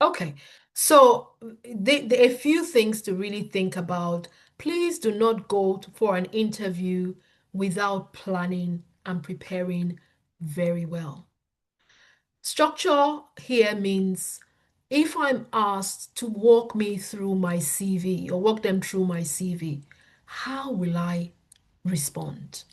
Okay, so a few things to really think about. Please do not go for an interview without planning and preparing very well. Structure here means if I'm asked to walk me through my CV or walk them through my CV, how will I respond?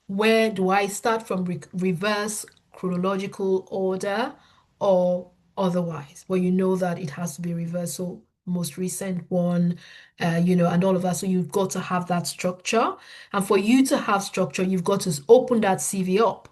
Where do I start from reverse chronological order or otherwise? Well, you know that it has to be reverse, so most recent one, and all of that. So you've got to have that structure. And for you to have structure, you've got to open that CV up,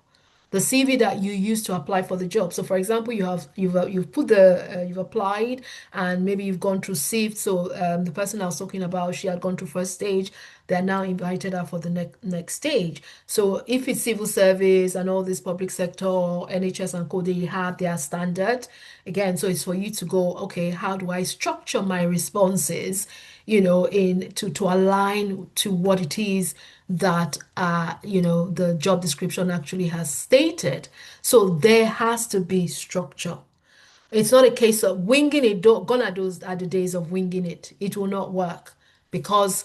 the CV that you use to apply for the job. So, for example, you've put you've applied, and maybe you've gone through SIFT. So, the person I was talking about, she had gone through first stage. They're now invited her for the next stage. So, if it's civil service and all this public sector, NHS and co, they have their standard. Again, so it's for you to go, okay, how do I structure my responses, in to align to what it is that the job description actually has stated. So there has to be structure. It's not a case of winging it. Gone are those are the days of winging it. It will not work because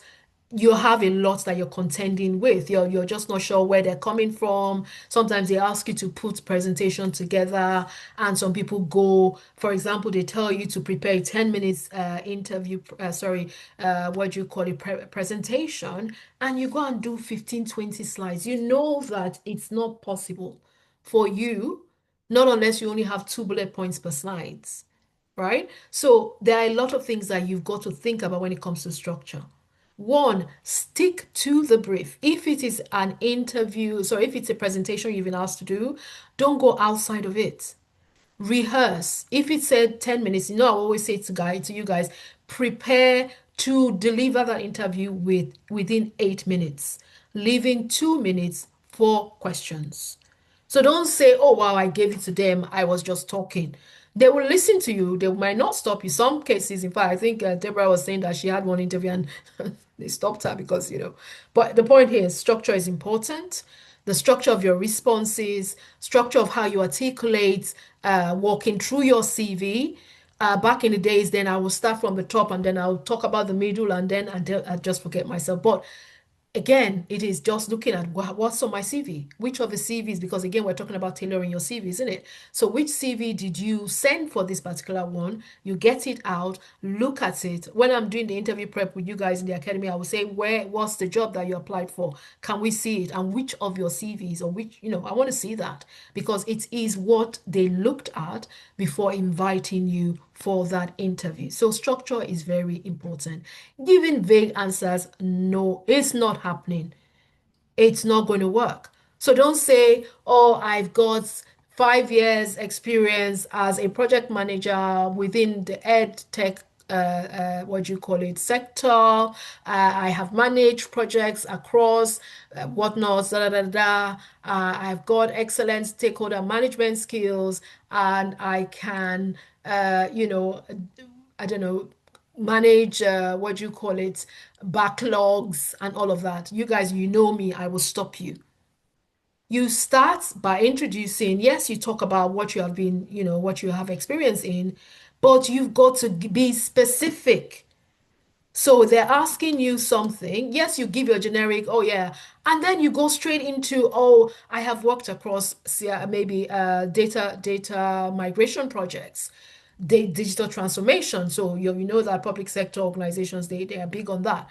you have a lot that you're contending with. You're just not sure where they're coming from. Sometimes they ask you to put presentation together, and some people go, for example, they tell you to prepare a 10 minutes interview, what do you call it, presentation, and you go and do 15, 20 slides. You know that it's not possible for you, not unless you only have two bullet points per slides, right? So there are a lot of things that you've got to think about when it comes to structure. One, stick to the brief. If it is an interview, so if it's a presentation you've been asked to do, don't go outside of it. Rehearse. If it said 10 minutes, I always say to you guys, prepare to deliver that interview within 8 minutes, leaving 2 minutes for questions. So don't say, oh, wow, I gave it to them. I was just talking. They will listen to you. They might not stop you. Some cases, in fact, I think Deborah was saying that she had one interview and they stopped her because, but the point here is structure is important. The structure of your responses, structure of how you articulate, walking through your CV. Back in the days, then I will start from the top and then I'll talk about the middle and then I just forget myself. But again, it is just looking at what's on my CV, which of the CVs, because again, we're talking about tailoring your CV, isn't it? So, which CV did you send for this particular one? You get it out, look at it. When I'm doing the interview prep with you guys in the academy, I will say, what's the job that you applied for? Can we see it? And which of your CVs, or which, I want to see that because it is what they looked at before inviting you for that interview. So structure is very important. Giving vague answers, no, it's not happening. It's not going to work. So don't say, oh, I've got 5 years experience as a project manager within the ed tech what do you call it, sector. I have managed projects across whatnot, da, da, da, da. I've got excellent stakeholder management skills, and I can, I don't know, manage what do you call it, backlogs and all of that. You guys, you know me, I will stop you. You start by introducing, yes, you talk about what you have been, what you have experience in, but you've got to be specific. So they're asking you something. Yes, you give your generic, oh yeah, and then you go straight into, oh, I have worked across maybe data migration projects, digital transformation. So you know that public sector organizations they are big on that.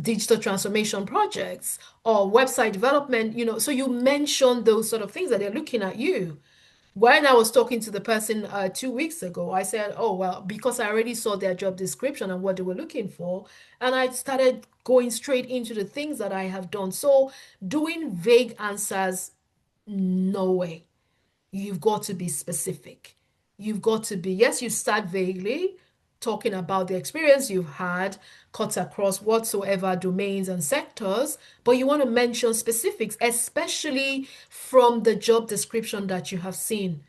Digital transformation projects or website development, so you mention those sort of things that they're looking at you. When I was talking to the person 2 weeks ago, I said, oh, well, because I already saw their job description and what they were looking for, and I started going straight into the things that I have done. So doing vague answers, no way. You've got to be specific. You've got to be, yes, you start vaguely talking about the experience you've had, cuts across whatsoever domains and sectors, but you want to mention specifics, especially from the job description that you have seen.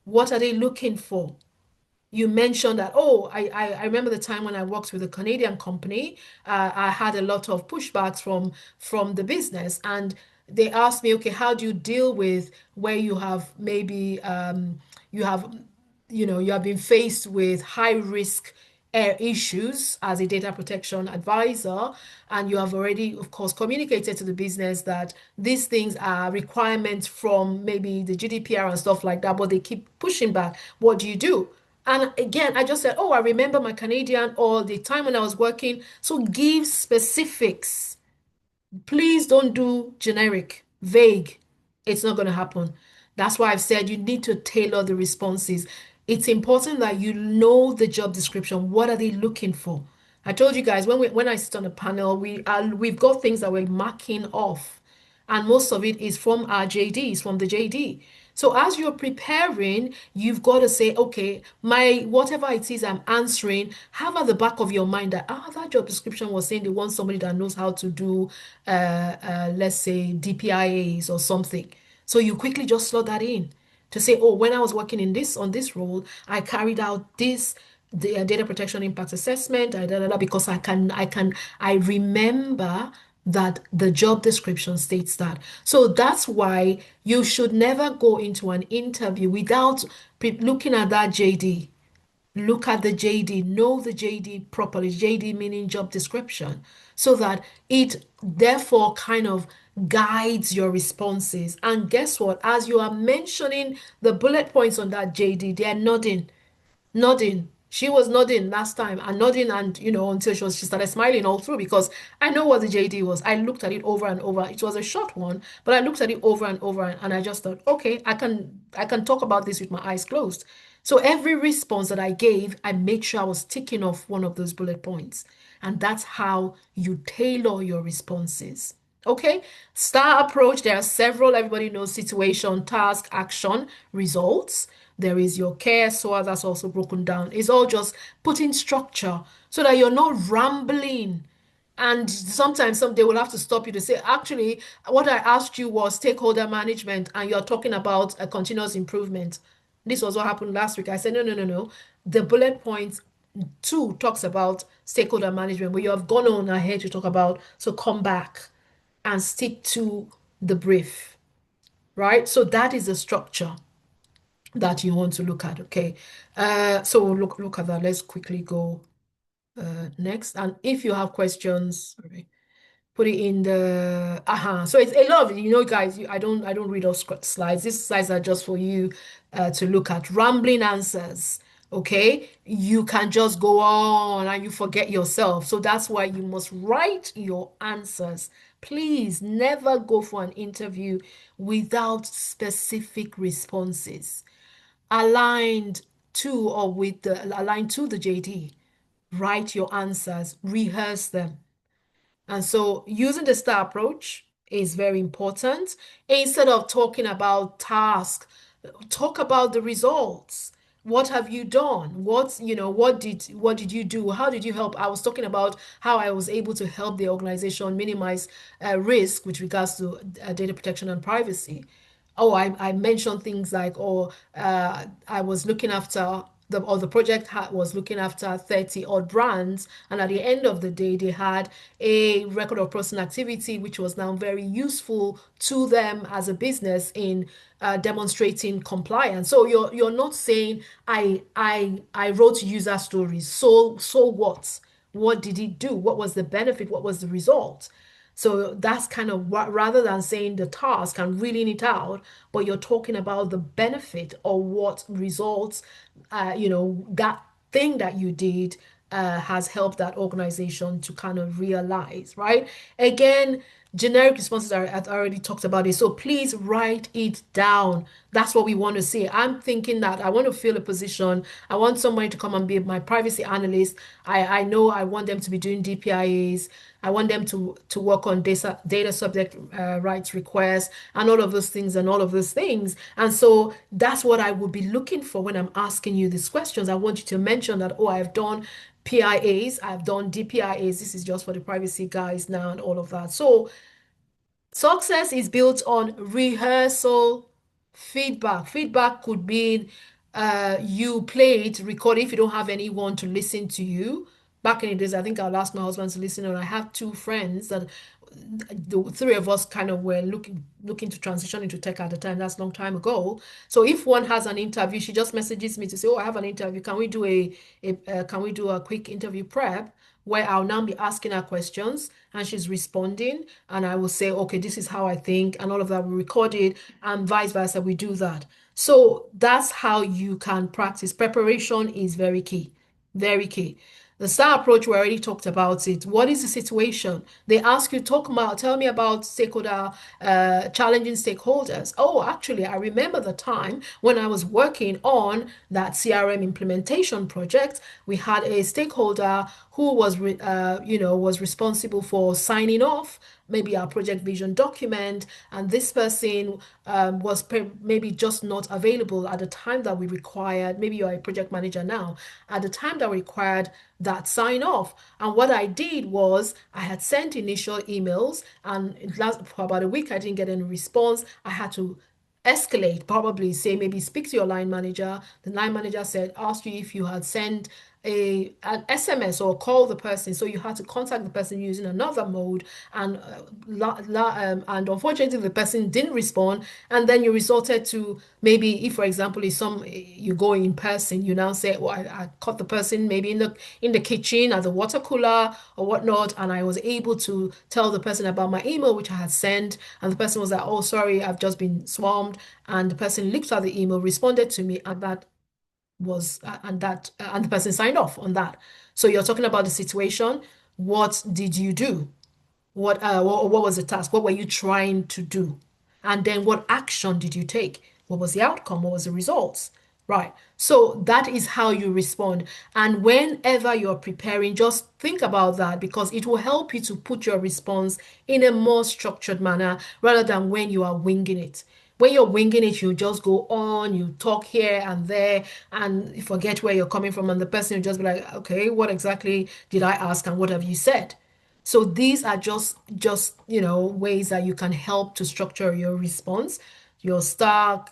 What are they looking for? You mentioned that, oh, I remember the time when I worked with a Canadian company. I had a lot of pushbacks from the business, and they asked me, okay, how do you deal with where you have maybe you have you have been faced with high risk issues as a data protection advisor, and you have already, of course, communicated to the business that these things are requirements from maybe the GDPR and stuff like that, but they keep pushing back. What do you do? And again, I just said, oh, I remember my Canadian or the time when I was working. So give specifics. Please don't do generic, vague. It's not going to happen. That's why I've said you need to tailor the responses. It's important that you know the job description. What are they looking for? I told you guys when I sit on a panel, we've got things that we're marking off, and most of it is from our JDs, from the JD. So as you're preparing, you've got to say, okay, my whatever it is I'm answering, have at the back of your mind that that job description was saying they want somebody that knows how to do, let's say DPIAs or something. So you quickly just slot that in to say, oh, when I was working in this on this role, I carried out this the data protection impact assessment, because I remember that the job description states that. So that's why you should never go into an interview without looking at that JD. Look at the JD, know the JD properly, JD meaning job description, so that it therefore kind of guides your responses. And guess what? As you are mentioning the bullet points on that JD, they are nodding. She was nodding last time and nodding, and until she started smiling all through, because I know what the JD was. I looked at it over and over. It was a short one, but I looked at it over and over, and I just thought, okay, I can talk about this with my eyes closed. So every response that I gave, I made sure I was ticking off one of those bullet points. And that's how you tailor your responses. Okay, STAR approach. There are several. Everybody knows situation, task, action, results. There is your care, so that's also broken down. It's all just putting structure so that you're not rambling. And sometimes they will have to stop you to say, actually, what I asked you was stakeholder management, and you're talking about a continuous improvement. This was what happened last week. I said, no, no, no, no. The bullet point two talks about stakeholder management, where you have gone on ahead to talk about, so come back and stick to the brief, right? So that is the structure that you want to look at. Okay. So look at that. Let's quickly go next. And if you have questions, sorry, put it in the so it's a lot of guys, I don't read those slides. These slides are just for you to look at. Rambling answers, okay, you can just go on and you forget yourself. So that's why you must write your answers. Please never go for an interview without specific responses aligned to or with the aligned to the JD. Write your answers, rehearse them. And so using the STAR approach is very important. Instead of talking about tasks, talk about the results. What have you done? What did you do? How did you help? I was talking about how I was able to help the organization minimize risk with regards to data protection and privacy. Oh, I mentioned things like, I was looking after the project was looking after 30 odd brands, and at the end of the day, they had a record of person activity, which was now very useful to them as a business in demonstrating compliance. So you're not saying I wrote user stories. So what? What did it do? What was the benefit? What was the result? So that's kind of what, rather than saying the task and reeling it out, but you're talking about the benefit or what results, that thing that you did has helped that organization to kind of realize, right? Again, generic responses are, I've already talked about it. So please write it down. That's what we want to see. I'm thinking that I want to fill a position. I want somebody to come and be my privacy analyst. I know I want them to be doing DPIAs. I want them to work on data subject rights requests and all of those things and all of those things. And so that's what I would be looking for when I'm asking you these questions. I want you to mention that, oh, I've done PIAs, I've done DPIAs. This is just for the privacy guys now and all of that. So success is built on rehearsal, feedback. Feedback could be you play it, record it if you don't have anyone to listen to you. Back in the days, I think I'll ask my husband to listen, and I have two friends that the three of us kind of were looking to transition into tech at the time. That's a long time ago. So if one has an interview, she just messages me to say, "Oh, I have an interview. Can we do can we do a quick interview prep?" Where I'll now be asking her questions and she's responding, and I will say, "Okay, this is how I think," and all of that we record it, and vice versa. We do that. So that's how you can practice. Preparation is very key. Very key. The STAR approach, we already talked about it. What is the situation? They ask you, tell me about challenging stakeholders. Oh, actually, I remember the time when I was working on that CRM implementation project. We had a stakeholder who was responsible for signing off maybe our project vision document, and this person was maybe just not available at the time that we required. Maybe you're a project manager now, at the time that we required that sign off. And what I did was I had sent initial emails, and for about a week I didn't get any response. I had to escalate, probably say, maybe speak to your line manager. The line manager said, asked you if you had sent an SMS or call the person. So you had to contact the person using another mode, and and unfortunately the person didn't respond. And then you resorted to, maybe if, for example, if you go in person, you now say, "Well, I caught the person maybe in the kitchen at the water cooler or whatnot," and I was able to tell the person about my email which I had sent, and the person was like, "Oh, sorry, I've just been swarmed." And the person looked at the email, responded to me, and the person signed off on that. So you're talking about the situation. What did you do? What was the task? What were you trying to do? And then what action did you take? What was the outcome? What was the results? Right. So that is how you respond. And whenever you're preparing, just think about that, because it will help you to put your response in a more structured manner rather than when you are winging it. When you're winging it, you just go on, you talk here and there, and you forget where you're coming from, and the person will just be like, "Okay, what exactly did I ask, and what have you said?" So these are just ways that you can help to structure your response. Your STAR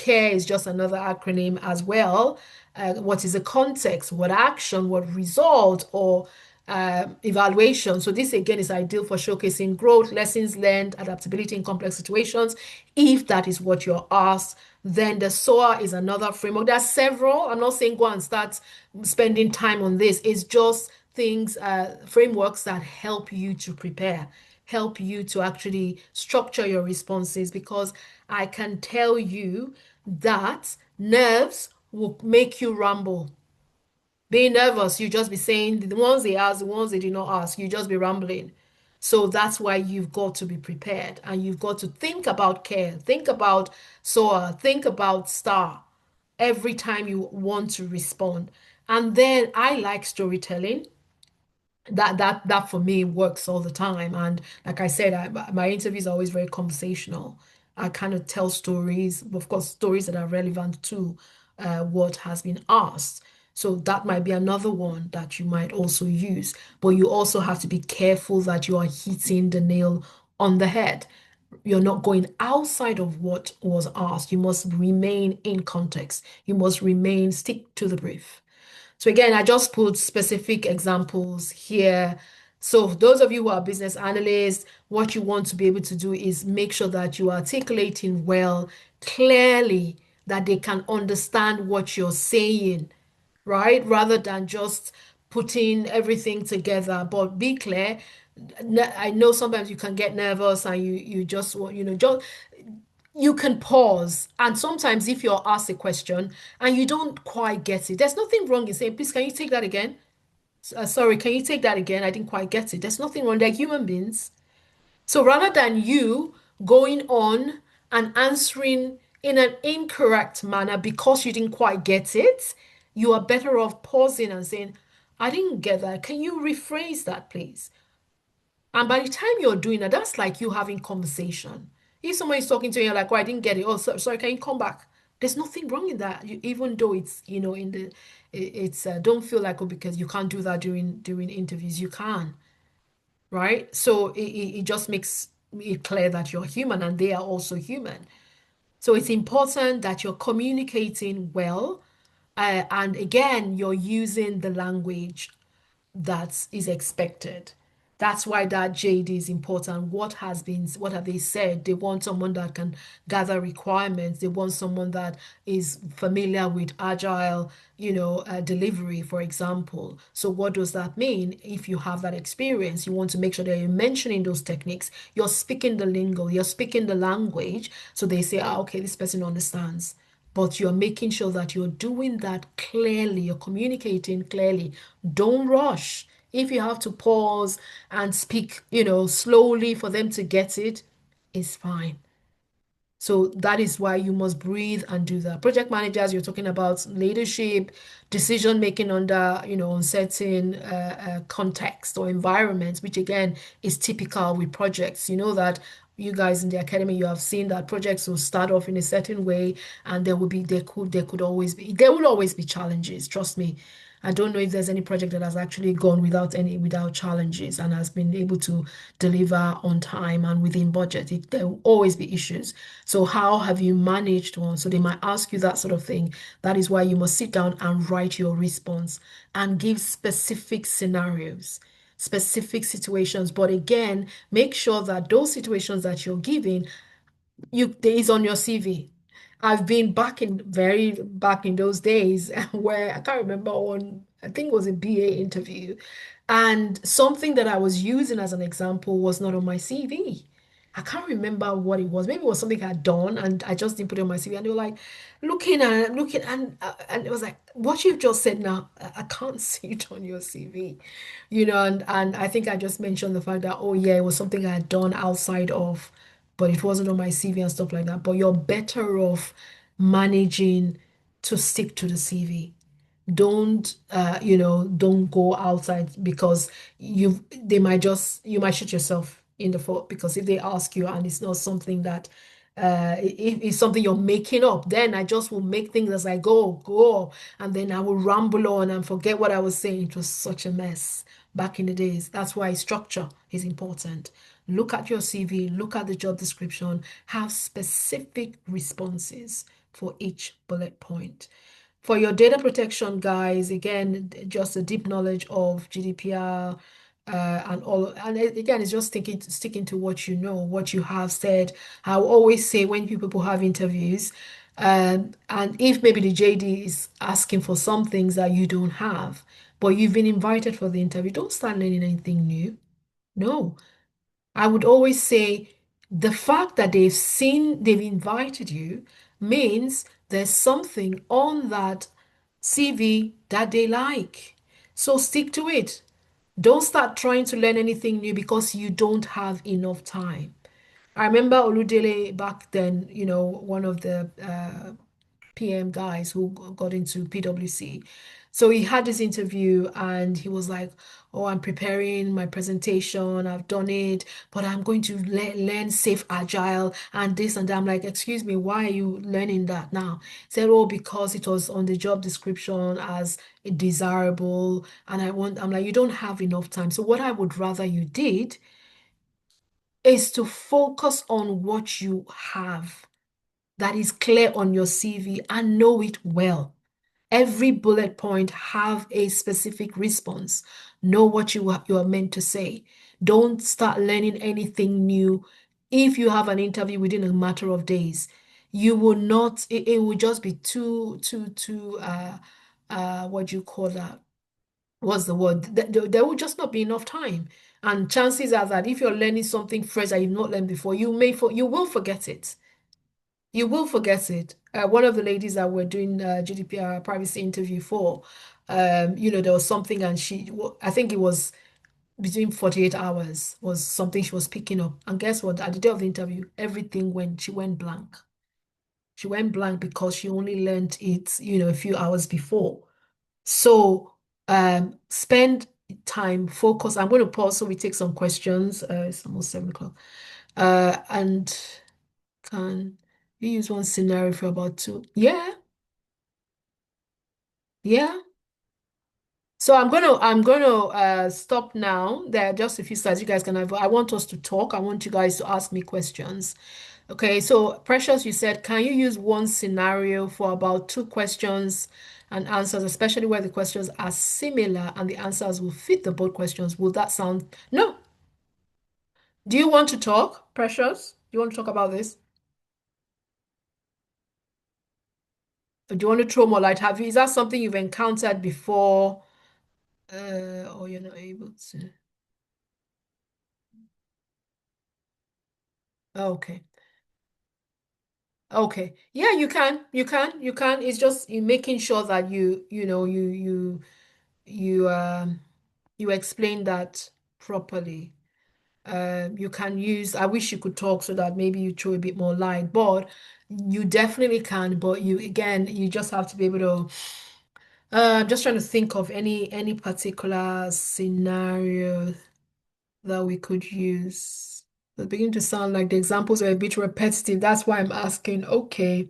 care is just another acronym as well. What is the context? What action? What result? Or evaluation. So this again is ideal for showcasing growth, lessons learned, adaptability in complex situations. If that is what you're asked, then the SOA is another framework. There are several. I'm not saying go and start spending time on this. It's just things, frameworks that help you to prepare, help you to actually structure your responses, because I can tell you that nerves will make you ramble. Being nervous, you just be saying the ones they ask, the ones they did not ask, you just be rambling. So that's why you've got to be prepared, and you've got to think about care, think about SOA, think about STAR every time you want to respond. And then I like storytelling. That for me works all the time. And like I said, my interviews are always very conversational. I kind of tell stories, of course, stories that are relevant to what has been asked. So that might be another one that you might also use. But you also have to be careful that you are hitting the nail on the head. You're not going outside of what was asked. You must remain in context. You must stick to the brief. So again, I just put specific examples here. So for those of you who are business analysts, what you want to be able to do is make sure that you are articulating well, clearly, that they can understand what you're saying, right? Rather than just putting everything together, but be clear. I know sometimes you can get nervous and you just want, just you can pause. And sometimes if you're asked a question and you don't quite get it, there's nothing wrong in saying, "Please, can you take that again? Sorry, can you take that again? I didn't quite get it." There's nothing wrong. They're human beings. So rather than you going on and answering in an incorrect manner because you didn't quite get it, you are better off pausing and saying, "I didn't get that. Can you rephrase that, please?" And by the time you're doing that, that's like you having conversation. If someone is talking to you, you're like, "Oh, I didn't get it. Oh, sorry, can you come back?" There's nothing wrong in that. Even though it's, in it's don't feel like, oh, because you can't do that during interviews. You can, right? So it just makes it clear that you're human and they are also human. So it's important that you're communicating well, and again, you're using the language that is expected. That's why that JD is important. What have they said? They want someone that can gather requirements. They want someone that is familiar with agile, delivery, for example. So what does that mean? If you have that experience, you want to make sure that you're mentioning those techniques. You're speaking the lingo, you're speaking the language. So they say, okay, this person understands. But you're making sure that you're doing that clearly, you're communicating clearly. Don't rush. If you have to pause and speak, slowly for them to get it, it's fine. So that is why you must breathe and do that. Project managers, you're talking about leadership, decision making under, uncertain context or environments, which again is typical with projects. You know that you guys in the academy, you have seen that projects will start off in a certain way, and there will always be challenges. Trust me. I don't know if there's any project that has actually gone without challenges and has been able to deliver on time and within budget. There will always be issues. So how have you managed one? So they might ask you that sort of thing. That is why you must sit down and write your response and give specific scenarios, specific situations. But again, make sure that those situations that you're giving is on your CV. I've been very back in those days where I can't remember one, I think it was a BA interview, and something that I was using as an example was not on my CV. I can't remember what it was. Maybe it was something I'd done and I just didn't put it on my CV. And they were like looking, and it was like, what you've just said now, I can't see it on your CV, and I think I just mentioned the fact that, oh yeah, it was something I had done outside of, but it wasn't on my CV and stuff like that. But you're better off managing to stick to the CV. Don't go outside because you might shoot yourself in the foot because if they ask you and it's not something that if it's something you're making up, then I just will make things as I go, and then I will ramble on and forget what I was saying. It was such a mess back in the days. That's why structure is important. Look at your CV, look at the job description, have specific responses for each bullet point. For your data protection, guys, again, just a deep knowledge of GDPR and all. And again, it's just sticking to what you know, what you have said. I will always say when people have interviews, and if maybe the JD is asking for some things that you don't have, but you've been invited for the interview, don't start learning anything new. No, I would always say the fact that they've invited you means there's something on that CV that they like. So stick to it. Don't start trying to learn anything new because you don't have enough time. I remember Oludele back then, one of the PM guys who got into PwC. So he had this interview and he was like, oh, I'm preparing my presentation. I've done it, but I'm going to learn safe agile and this and that. I'm like, excuse me, why are you learning that now? He said, oh, because it was on the job description as desirable. And I'm like, you don't have enough time. So what I would rather you did is to focus on what you have that is clear on your CV and know it well. Every bullet point have a specific response. Know what you are meant to say. Don't start learning anything new. If you have an interview within a matter of days, you will not, it will just be too what do you call that? What's the word? There will just not be enough time. And chances are that if you're learning something fresh that you've not learned before, you will forget it. You will forget it. One of the ladies that we're doing GDPR privacy interview for, there was something, and I think it was between 48 hours was something she was picking up. And guess what? At the day of the interview, she went blank. She went blank because she only learned it, a few hours before. So spend time, focus. I'm going to pause so we take some questions. It's almost 7 o'clock. And can you use one scenario for about two? Yeah, yeah. So I'm gonna stop now. There are just a few slides you guys can have. I want us to talk. I want you guys to ask me questions. Okay, so Precious, you said, can you use one scenario for about two questions and answers, especially where the questions are similar and the answers will fit the both questions? Will that sound? No. Do you want to talk, Precious? Do you want to talk about this? Or do you want to throw more light? Is that something you've encountered before? Or you're not able to? Okay. Okay. Yeah, you can. You can. You can. It's just you making sure that you explain that properly. You can use, I wish you could talk so that maybe you throw a bit more light, but you definitely can. But you, again, you just have to be able to, I'm just trying to think of any particular scenario that we could use. It's beginning to sound like the examples are a bit repetitive. That's why I'm asking, okay,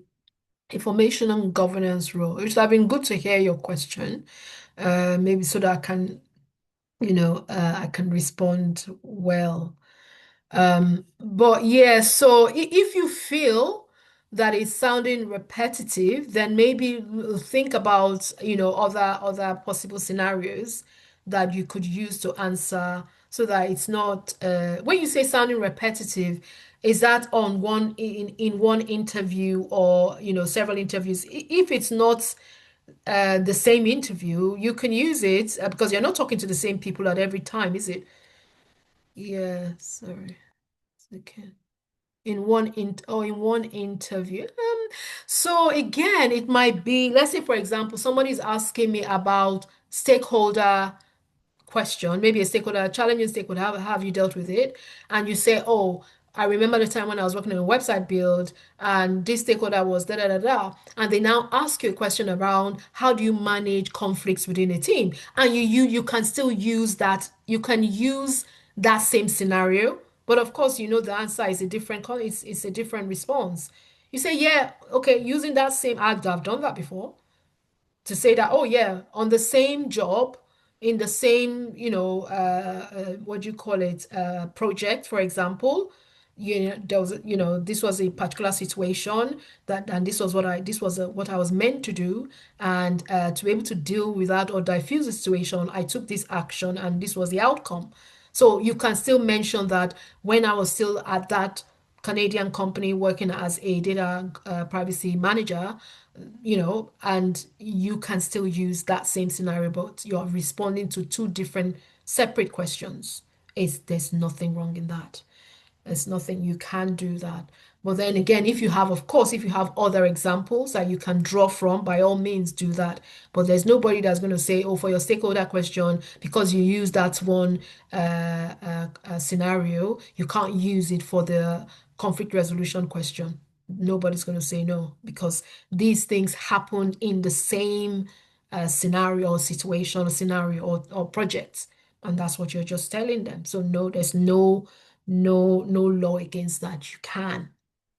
information and governance role. It would have been good to hear your question, maybe so that I can, I can respond well. But yeah, so if you feel that it's sounding repetitive, then maybe think about, other possible scenarios that you could use to answer so that it's not, when you say sounding repetitive, is that on in one interview or, several interviews? If it's not the same interview, you can use it because you're not talking to the same people at every time, is it? Yeah, sorry. Okay. In one interview. So again, it might be, let's say for example, somebody is asking me about stakeholder question, maybe a stakeholder, challenging stakeholder, how have you dealt with it? And you say, oh, I remember the time when I was working on a website build and this stakeholder was da da da da. And they now ask you a question around how do you manage conflicts within a team? And you can still use that, you can use that same scenario, but of course, the answer is a different, it's a different response. You say, yeah, okay, using that same, I've done that before to say that, oh yeah, on the same job, in the same, what do you call it, project, for example, there was, this was a particular situation that, and this was what I was meant to do, and to be able to deal with that or diffuse the situation, I took this action, and this was the outcome. So you can still mention that when I was still at that Canadian company working as a data privacy manager, and you can still use that same scenario, but you're responding to two different separate questions. There's nothing wrong in that. There's nothing, you can do that. But then again, if you have, of course, if you have other examples that you can draw from, by all means do that. But there's nobody that's going to say, oh, for your stakeholder question, because you use that one scenario, you can't use it for the conflict resolution question. Nobody's going to say no, because these things happen in the same scenario or situation or scenario or project. And that's what you're just telling them. So no, there's no law against that. You can.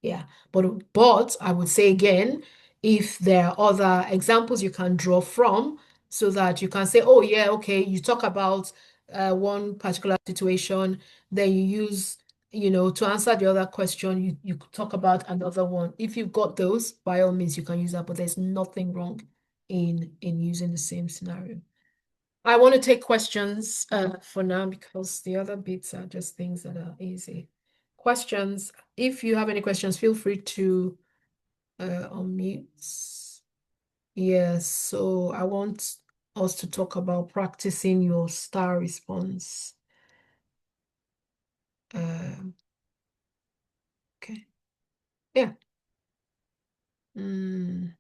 Yeah. But I would say again, if there are other examples you can draw from so that you can say, oh yeah, okay, you talk about one particular situation, then you use, to answer the other question, you could talk about another one. If you've got those, by all means you can use that, but there's nothing wrong in using the same scenario. I want to take questions for now because the other bits are just things that are easy. Questions. If you have any questions, feel free to unmute. Yes, so I want us to talk about practicing your star response. Um, okay. Yeah.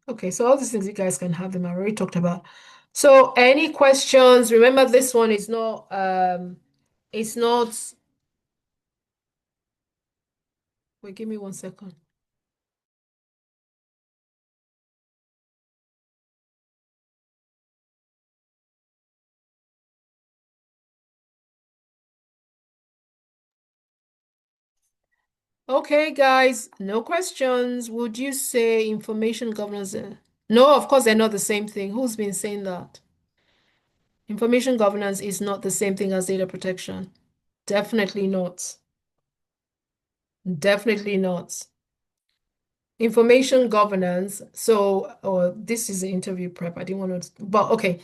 Okay, so all these things you guys can have them. I already talked about. So any questions? Remember, this one is not it's not, wait, give me 1 second. Okay, guys, no questions. Would you say information governance? No, of course, they're not the same thing. Who's been saying that? Information governance is not the same thing as data protection. Definitely not. Definitely not. Information governance. So, or this is the interview prep. I didn't want to, but okay.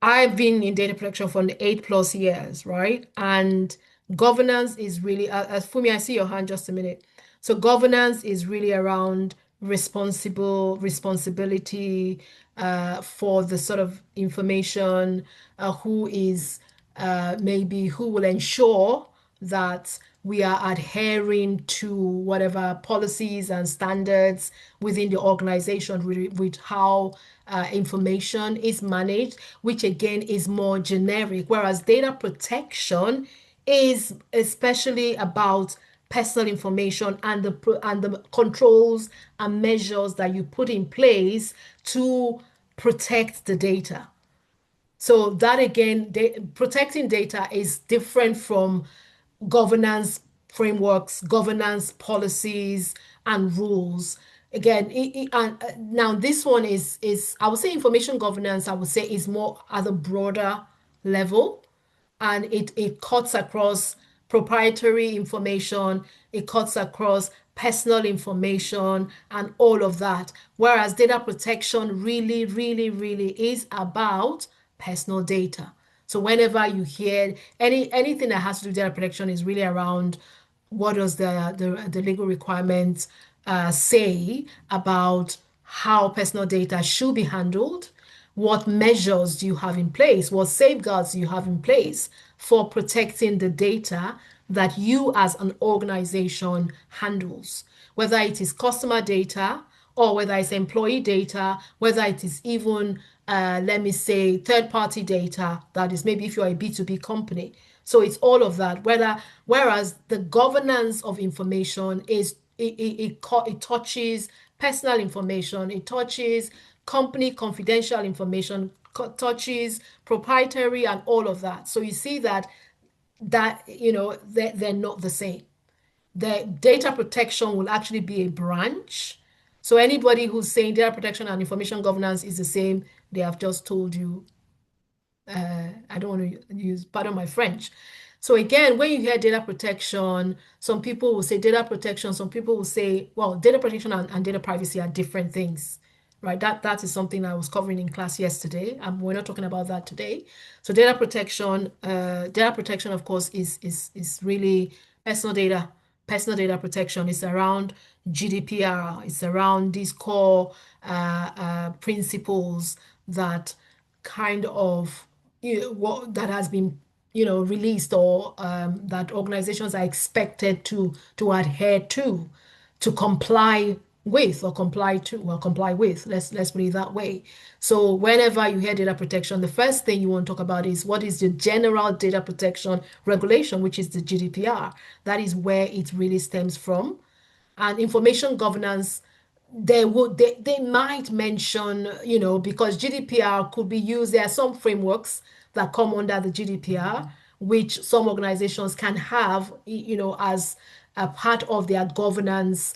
I've been in data protection for 8+ years, right? And Governance is really, Fumi, I see your hand just a minute. So governance is really around responsibility for the sort of information, who is maybe who will ensure that we are adhering to whatever policies and standards within the organization with how information is managed, which again is more generic, whereas data protection is especially about personal information and the controls and measures that you put in place to protect the data. So that again, protecting data is different from governance frameworks, governance policies, and rules. Again, and now this one is I would say information governance. I would say is more at a broader level, and it cuts across proprietary information, it cuts across personal information and all of that. Whereas data protection really, really, really is about personal data. So whenever you hear anything that has to do with data protection is really around what does the legal requirements say about how personal data should be handled, what measures do you have in place? What safeguards do you have in place for protecting the data that you as an organization handles? Whether it is customer data or whether it's employee data, whether it is even, let me say, third-party data, that is maybe if you're a B2B company. So it's all of that. Whereas the governance of information is it touches personal information, it touches company confidential information, touches proprietary and all of that. So you see that they're not the same. The data protection will actually be a branch. So anybody who's saying data protection and information governance is the same, they have just told you, I don't want to use, pardon my French. So again, when you hear data protection, some people will say data protection, some people will say, well, data protection and data privacy are different things, right? That is something I was covering in class yesterday, and we're not talking about that today. So data protection, of course, is really personal data. Personal data protection is around GDPR. It's around these core principles that kind of what that has been released, or that organizations are expected to adhere to comply with, or comply with, let's put it that way. So whenever you hear data protection, the first thing you want to talk about is what is the general data protection regulation, which is the GDPR. That is where it really stems from. And information governance, they might mention, because GDPR could be used. There are some frameworks that come under the GDPR, which some organizations can have, as a part of their governance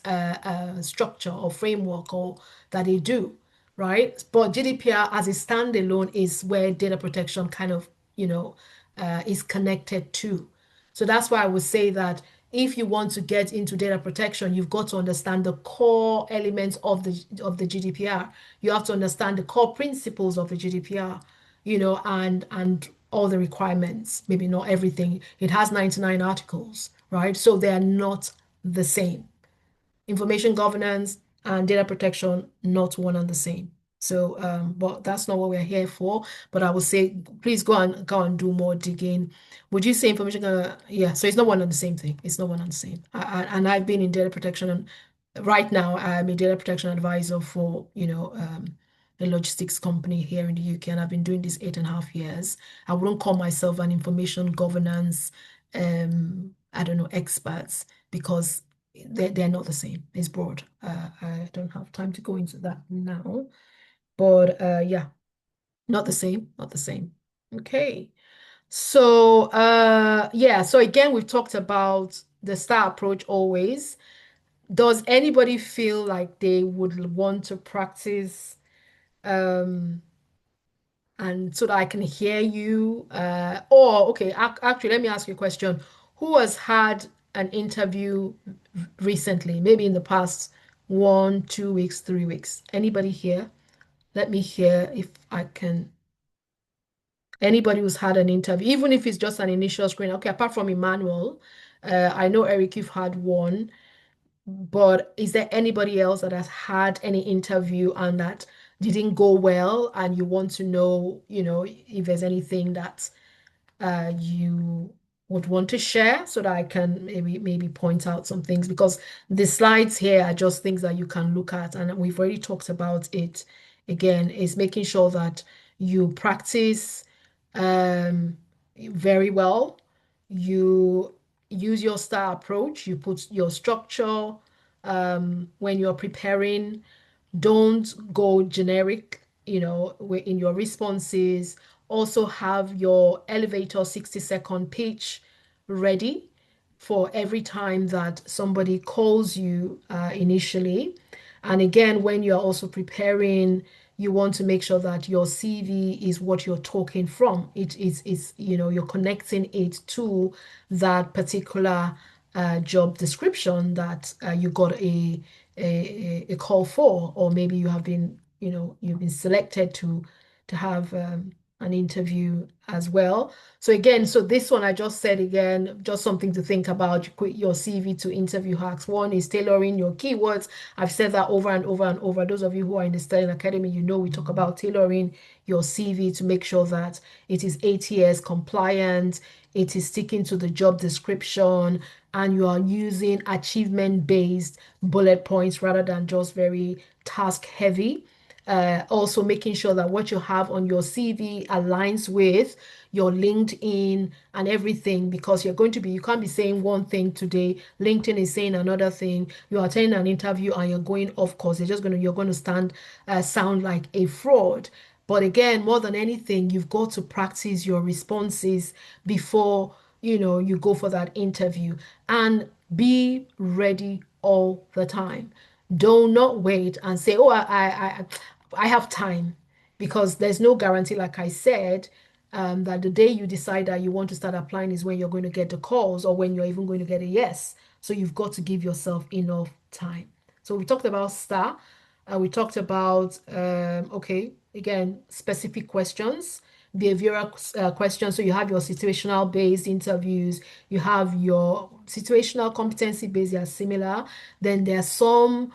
structure or framework, or that they do, right? But GDPR as a standalone is where data protection kind of, is connected to. So that's why I would say that if you want to get into data protection, you've got to understand the core elements of the GDPR. You have to understand the core principles of the GDPR, and all the requirements. Maybe not everything. It has 99 articles, right? So they are not the same. Information governance and data protection, not one and the same. So, but that's not what we're here for. But I would say, please go and do more digging. Would you say information? Yeah. So it's not one and the same thing. It's not one and the same. And I've been in data protection, and right now I'm a data protection advisor for a logistics company here in the UK, and I've been doing this 8.5 years. I wouldn't call myself an information governance, I don't know, experts, because they're not the same. It's broad. I don't have time to go into that now, but yeah, not the same, not the same. Okay. So yeah, so again, we've talked about the STAR approach always. Does anybody feel like they would want to practice, um and so that I can hear you? Or okay, actually, let me ask you a question. Who has had an interview recently, maybe in the past 1, 2 weeks, 3 weeks? Anybody here? Let me hear if I can. Anybody who's had an interview, even if it's just an initial screen. Okay, apart from Emmanuel, I know Eric, you've had one, but is there anybody else that has had any interview and that didn't go well, and you want to know, if there's anything that you would want to share so that I can maybe point out some things, because the slides here are just things that you can look at, and we've already talked about it. Again, is making sure that you practice very well. You use your STAR approach. You put your structure when you're preparing. Don't go generic, in your responses. Also have your elevator 60-second pitch ready for every time that somebody calls you initially. And again, when you're also preparing, you want to make sure that your CV is what you're talking from. It is, you're connecting it to that particular job description that you got a call for, or maybe you have been, you've been selected to have an interview as well. So again, so this one I just said again, just something to think about. You quit your CV to interview hacks. One is tailoring your keywords. I've said that over and over and over. Those of you who are in the Sterling Academy, we talk about tailoring your CV to make sure that it is ATS compliant, it is sticking to the job description, and you are using achievement-based bullet points rather than just very task heavy. Also making sure that what you have on your CV aligns with your LinkedIn and everything, because you can't be saying one thing today, LinkedIn is saying another thing, you're attending an interview and you're going off course, you're going to sound like a fraud. But again, more than anything, you've got to practice your responses before, you go for that interview, and be ready all the time. Do not wait and say, "Oh, I have time," because there's no guarantee, like I said, that the day you decide that you want to start applying is when you're going to get the calls, or when you're even going to get a yes. So you've got to give yourself enough time. So we talked about STAR. We talked about, okay, again, specific questions, behavioral questions. So you have your situational based interviews, you have your situational competency based, they are similar. Then there are some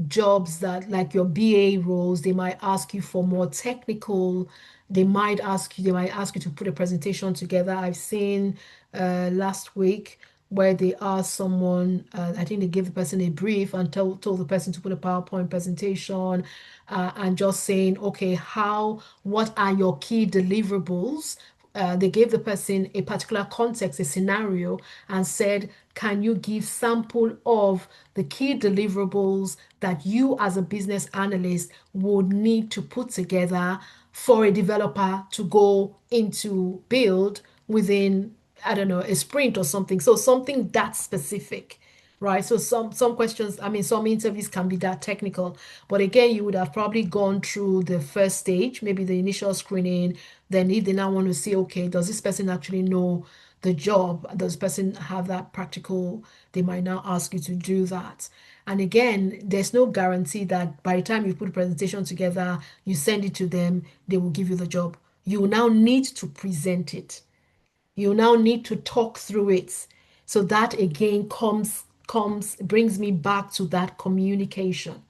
jobs that, like your BA roles, they might ask you for more technical. They might ask you to put a presentation together. I've seen last week where they asked someone, I think they gave the person a brief and told the person to put a PowerPoint presentation, and just saying, okay, what are your key deliverables? They gave the person a particular context, a scenario, and said, can you give sample of the key deliverables that you as a business analyst would need to put together for a developer to go into build within, I don't know, a sprint or something. So something that specific, right? So some questions, I mean, some interviews can be that technical, but again, you would have probably gone through the first stage, maybe the initial screening. Then if they now want to see, okay, does this person actually know the job? Does this person have that practical? They might now ask you to do that. And again, there's no guarantee that by the time you put a presentation together, you send it to them, they will give you the job. You will now need to present it. You now need to talk through it. So that again brings me back to that communication.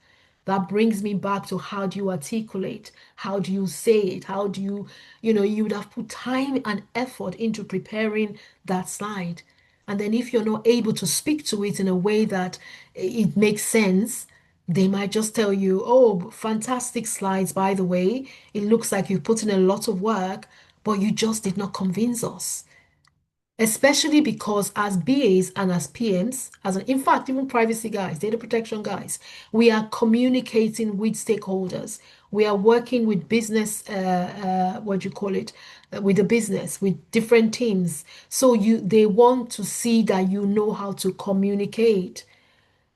That brings me back to, how do you articulate? How do you say it? How do you would have put time and effort into preparing that slide. And then if you're not able to speak to it in a way that it makes sense, they might just tell you, oh, fantastic slides, by the way. It looks like you put in a lot of work, but you just did not convince us. Especially because as BAs and as PMs, in fact, even privacy guys, data protection guys, we are communicating with stakeholders. We are working with business, what do you call it, with the business, with different teams. So they want to see that you know how to communicate.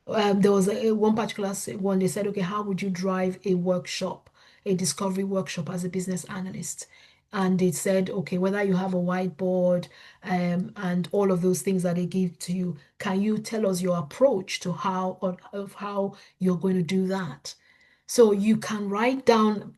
There was one particular one. They said, okay, how would you drive a workshop, a discovery workshop as a business analyst? And they said, okay, whether you have a whiteboard and all of those things that they give to you, can you tell us your approach to how you're going to do that? So you can write down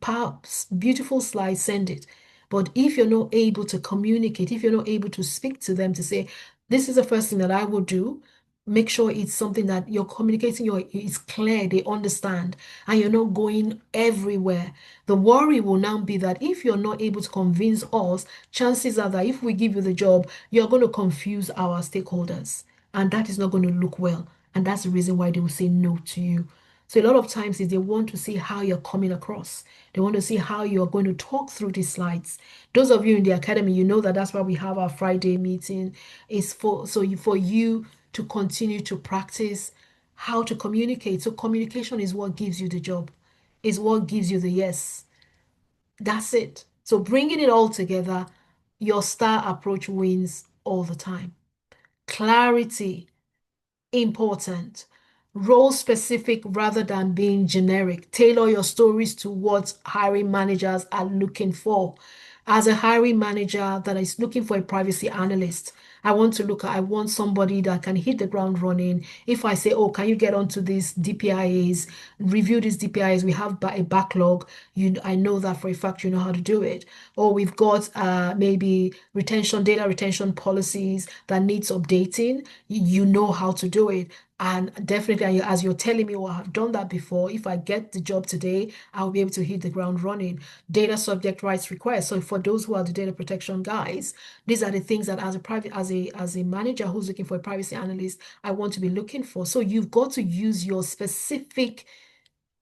beautiful slides, send it. But if you're not able to communicate, if you're not able to speak to them to say, this is the first thing that I will do, make sure it's something that you're communicating, it's clear, they understand, and you're not going everywhere. The worry will now be that if you're not able to convince us, chances are that if we give you the job, you're going to confuse our stakeholders, and that is not going to look well. And that's the reason why they will say no to you. So a lot of times is they want to see how you're coming across. They want to see how you're going to talk through these slides. Those of you in the academy, you know that that's why we have our Friday meeting. Is for you to continue to practice how to communicate. So communication is what gives you the job. Is what gives you the yes. That's it. So bringing it all together, your star approach wins all the time. Clarity important. Role specific rather than being generic. Tailor your stories to what hiring managers are looking for. As a hiring manager that is looking for a privacy analyst, I want somebody that can hit the ground running. If I say, oh, can you get onto these DPIAs, review these DPIAs, we have a backlog. I know that for a fact you know how to do it. Or we've got maybe data retention policies that needs updating. You know how to do it. And definitely, as you're telling me, well, I've done that before. If I get the job today, I'll be able to hit the ground running. Data subject rights requests. So for those who are the data protection guys, these are the things that as a manager who's looking for a privacy analyst, I want to be looking for. So you've got to use your specific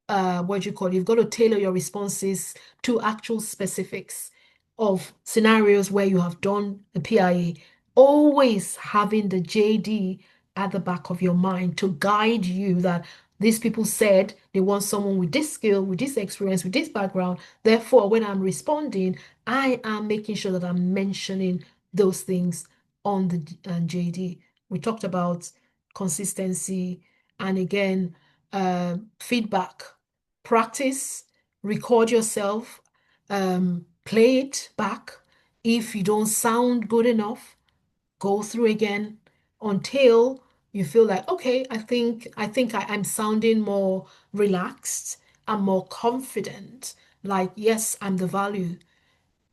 what do you call it? You've got to tailor your responses to actual specifics of scenarios where you have done a PIA. Always having the JD at the back of your mind to guide you that these people said they want someone with this skill, with this experience, with this background. Therefore, when I'm responding, I am making sure that I'm mentioning those things on the JD. We talked about consistency and again, feedback. Practice, record yourself, play it back. If you don't sound good enough, go through again until you feel like, okay, I'm sounding more relaxed. I'm more confident. Like, yes, I'm the value.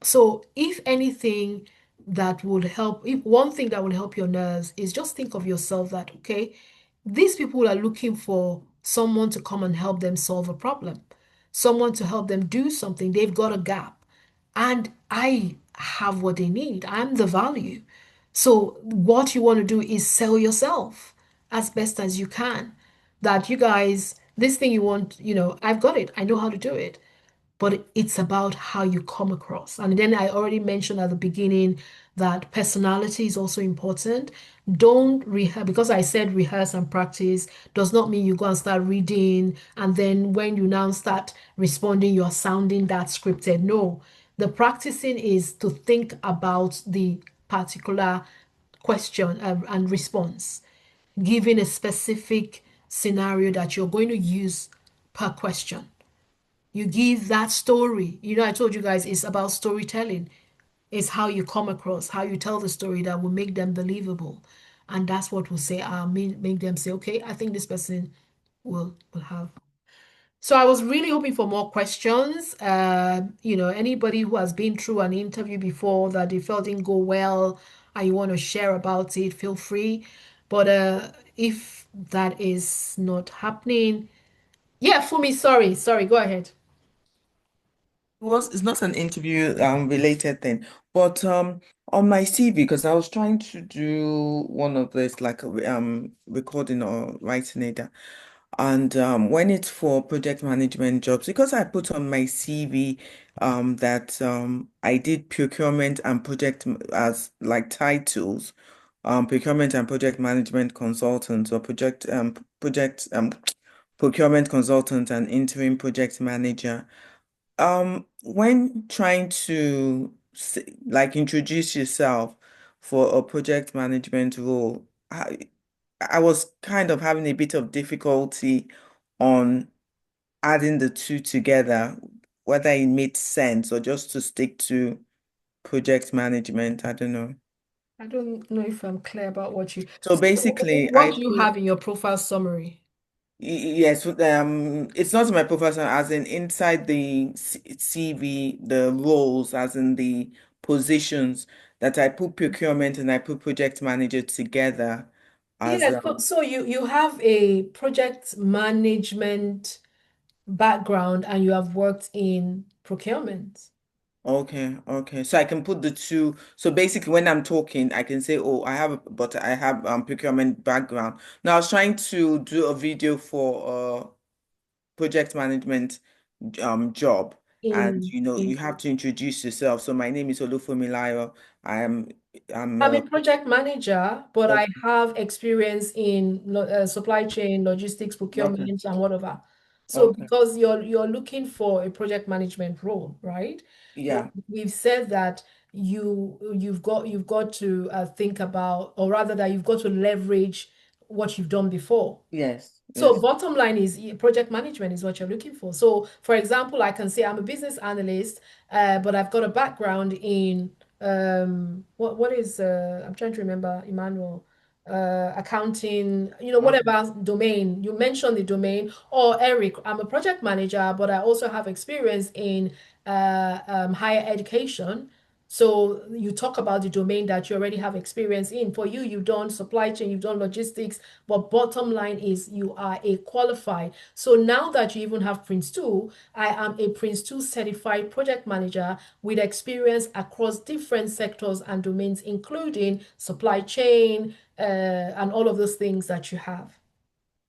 So, if anything that would help, if one thing that will help your nerves is just think of yourself that, okay, these people are looking for someone to come and help them solve a problem, someone to help them do something. They've got a gap, and I have what they need. I'm the value. So, what you want to do is sell yourself as best as you can. That you guys, this thing you want, I've got it. I know how to do it, but it's about how you come across. And then I already mentioned at the beginning that personality is also important. Don't rehearse, because I said rehearse and practice does not mean you go and start reading and then when you now start responding, you're sounding that scripted. No, the practicing is to think about the particular question and response, giving a specific scenario that you're going to use per question. You give that story. I told you guys it's about storytelling. It's how you come across, how you tell the story that will make them believable. And that's what will say, make them say, okay, I think this person will have. So I was really hoping for more questions. Anybody who has been through an interview before that they felt didn't go well and you want to share about it, feel free. But if that is not happening, yeah, for me, sorry, go ahead. It's not an interview related thing, but on my CV, because I was trying to do one of this like recording or writing it down. And when it's for project management jobs, because I put on my CV that I did procurement and as like titles, procurement and project management consultant or project procurement consultant and interim project manager. When trying to like introduce yourself for a project management role, I was kind of having a bit of difficulty on adding the two together, whether it made sense or just to stick to project management. I don't know. I don't know if I'm clear about what you. So So basically, what do you have in your profile summary? Yes, it's not my profession, as in inside the CV, the roles, as in the positions that I put procurement and I put project manager together as Yeah, so you have a project management background and you have worked in procurement. okay, okay. So I can put the two. So basically, when I'm talking, I can say, "Oh, but I have procurement background." Now, I was trying to do a video for project management job, and you In have to introduce yourself. So my name is Olufumilayo. I am I'm I'm a project manager, but I okay, have experience in supply chain, logistics, okay, procurement, and whatever. So okay. because you're looking for a project management role, right? But Yeah, we've said that you've got to think about, or rather that you've got to leverage what you've done before. yes, So yes. bottom line is project management is what you're looking for. So for example, I can say I'm a business analyst, but I've got a background in what is I'm trying to remember, Emmanuel, accounting, Okay. whatever domain. You mentioned the domain, or Eric, I'm a project manager, but I also have experience in higher education. So you talk about the domain that you already have experience in. For you, you've done supply chain, you've done logistics, but bottom line is you are a qualified. So now that you even have Prince 2, I am a Prince 2 certified project manager with experience across different sectors and domains, including supply chain, and all of those things that you have.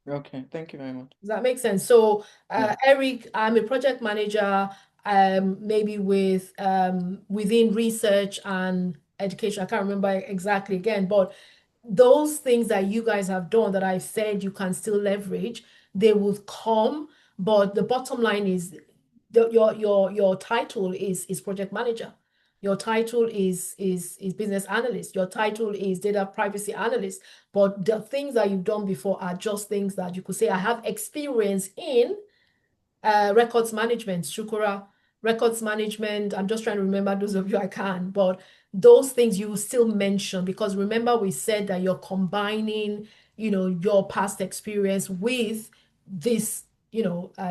Okay. Thank you very much. Does that make sense? So, Yeah. Eric, I'm a project manager, maybe within research and education. I can't remember exactly again, but those things that you guys have done that I said you can still leverage, they will come. But the bottom line is your title is project manager. Your title is business analyst. Your title is data privacy analyst. But the things that you've done before are just things that you could say I have experience in records management, Shukura, records management. I'm just trying to remember those of you I can, but those things you will still mention because remember we said that you're combining, your past experience with this,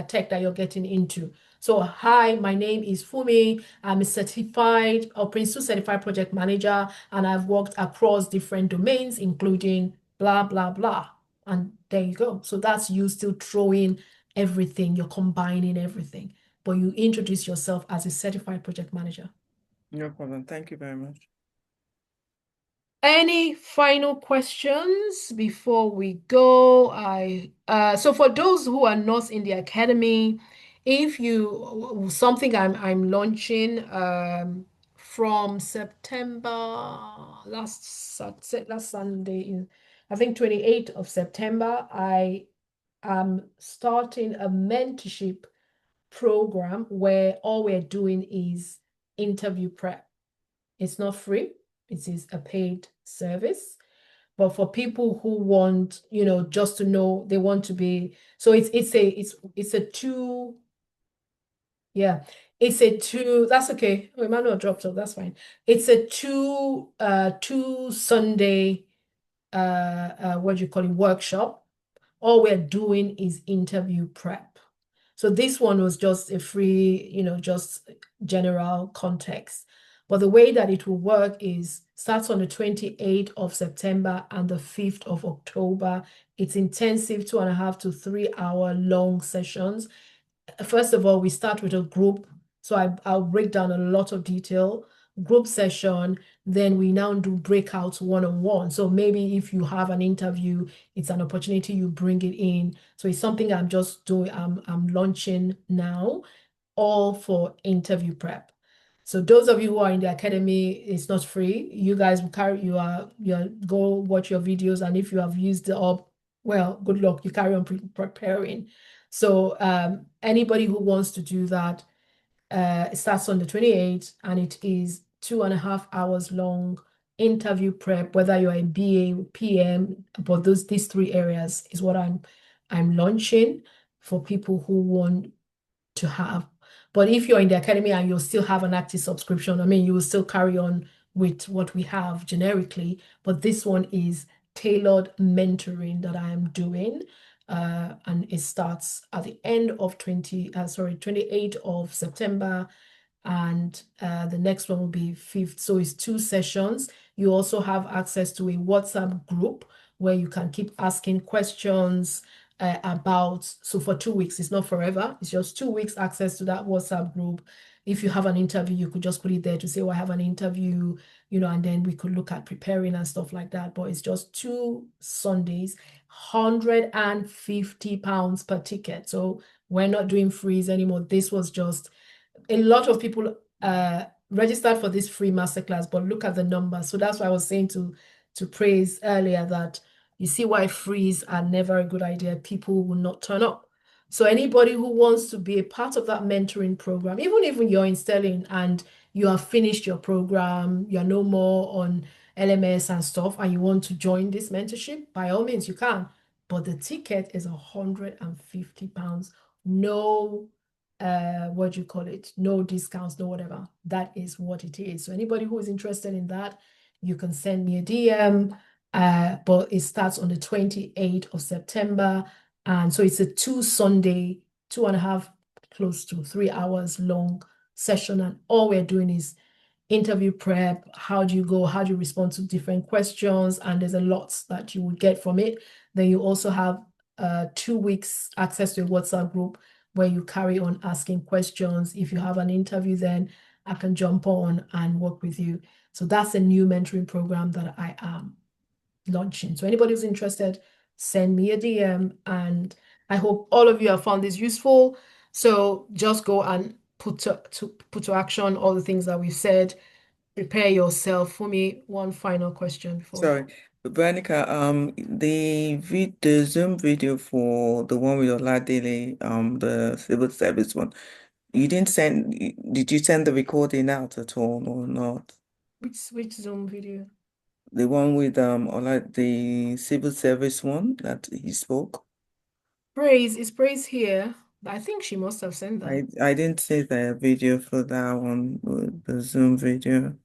tech that you're getting into. So, hi, my name is Fumi. I'm a certified or Prince 2 certified project manager, and I've worked across different domains, including blah, blah, blah. And there you go. So that's you still throwing everything, you're combining everything, but you introduce yourself as a certified project manager. No problem. Thank you very much. Any final questions before we go? So for those who are not in the academy, if you something I'm launching from September last Sunday in I think 28th of September, I am starting a mentorship program where all we're doing is interview prep. It's not free, it is a paid service. But for people who want, just to know, they want to be, so it's a two, yeah, it's a two, that's okay. Oh, Emmanuel dropped off, that's fine. It's a two Sunday what do you call it, workshop. All we're doing is interview prep. So this one was just a free, just general context. But the way that it will work is starts on the 28th of September and the 5th of October. It's intensive 2.5 to 3 hour long sessions. First of all, we start with a group. So I'll break down a lot of detail, group session. Then we now do breakouts one-on-one. So maybe if you have an interview, it's an opportunity you bring it in. So it's something I'm just doing, I'm launching now, all for interview prep. So those of you who are in the academy, it's not free. You guys will carry you go watch your videos, and if you have used it up, well, good luck. You carry on preparing. So anybody who wants to do that, it starts on the 28th, and it is 2.5 hours long interview prep, whether you're a BA, PM, but these three areas is what I'm launching for people who want to have. But if you're in the academy and you'll still have an active subscription, I mean, you will still carry on with what we have generically, but this one is tailored mentoring that I am doing. and it starts at the end of 28th of September, and the next one will be 5th. So it's 2 sessions. You also have access to a WhatsApp group where you can keep asking questions about. So for 2 weeks, it's not forever. It's just 2 weeks access to that WhatsApp group. If you have an interview, you could just put it there to say, "Oh, I have an interview," and then we could look at preparing and stuff like that. But it's just 2 Sundays, £150 per ticket. So we're not doing freeze anymore. This was just a lot of people registered for this free masterclass, but look at the numbers. So that's why I was saying to Praise earlier that you see why frees are never a good idea. People will not turn up. So anybody who wants to be a part of that mentoring program, even you're in Sterling and you have finished your program, you're no more on LMS and stuff, and you want to join this mentorship, by all means you can. But the ticket is £150. No what do you call it? No discounts, no whatever. That is what it is. So anybody who is interested in that, you can send me a DM. But it starts on the 28th of September. And so it's a 2 Sunday, 2.5, close to 3 hours long session. And all we're doing is interview prep. How do you go? How do you respond to different questions? And there's a lot that you will get from it. Then you also have 2 weeks access to a WhatsApp group where you carry on asking questions. If you have an interview, then I can jump on and work with you. So that's a new mentoring program that I am launching. So anybody who's interested, send me a DM, and I hope all of you have found this useful. So just go and put to action all the things that we've said. Prepare yourself. For me, one final question before. Sorry, Veronica, the Zoom video for the one with Oladele, the civil service one, you didn't send, did you send the recording out at all or not? Which Zoom video? The one with the civil service one that he spoke. Praise, is Praise here? I think she must have sent that. I didn't see the video for that one, the Zoom video.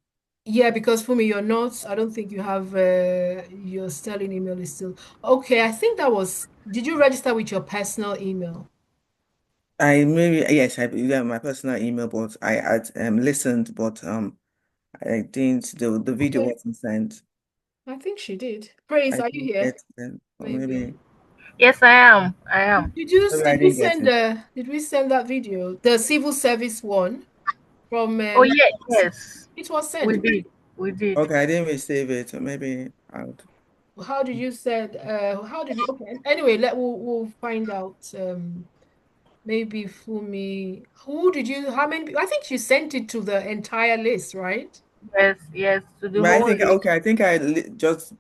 Yeah, because for me, you're not, I don't think you have your Sterling email is still okay. I think that was, did you register with your personal email? I maybe yes, I yeah, my personal email, but I had listened, but I didn't. The video Okay, wasn't sent. I think she did. Praise, I are you didn't here? get it, or Maybe. Yes, I am. I am. maybe I Did we didn't get send it. that video, the civil service one from Oh, yeah, yes. it was We sent. did. We did. Okay, I didn't receive it. So maybe I'll. How did you said how did you okay. Anyway, we'll find out. Maybe Fumi. Who did you how many I think you sent it to the entire list, right? Yes, yes, to the But I whole think list. okay. I think just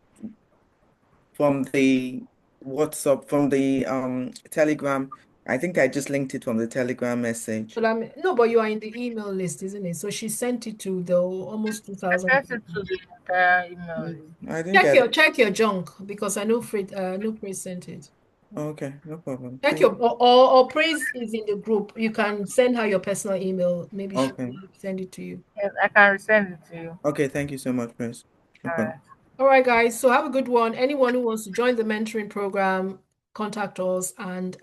from the WhatsApp from the Telegram. I think I just linked it from the Telegram message. But no, but you are in the email list, isn't it? So she sent it to the almost I 2,000 sent it people. to the entire email list. I didn't get it. Check your junk because I know Fred no Praise sent it. Okay, no problem. Check Thank your you. or Praise is in the group. You can send her your personal email. Maybe she Okay. will send it to you. Yes, I can resend it to you. Okay, thank you so much, Prince. No All problem. right. All right, guys. So have a good one. Anyone who wants to join the mentoring program, contact us, and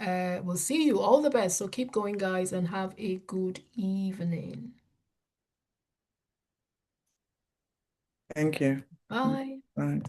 we'll see you. All the best. So keep going, guys, and have a good evening. Thank you. Bye. Bye.